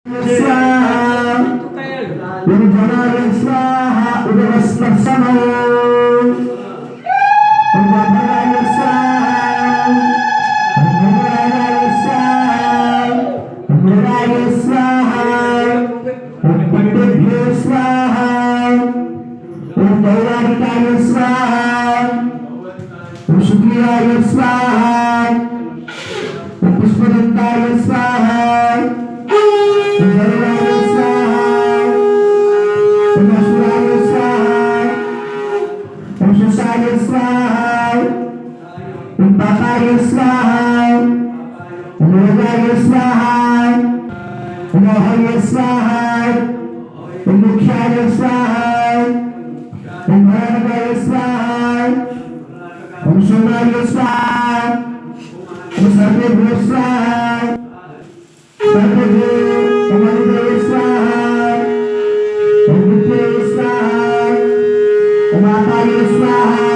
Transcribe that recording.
स्वाहा उर्जनाय स्वाहा उदरस्पर्शनो उर्वभराय स्वाहा उर्वराय स्वाहा उर्वराय स्वाहा उर्पट्टेभ्यो स्वाहा उर्दैवारिकाय स्वाहा उर्शुक्रियाय स्वाहा उर्पुष्पदत्ताय स्वाहा Umataya Swaha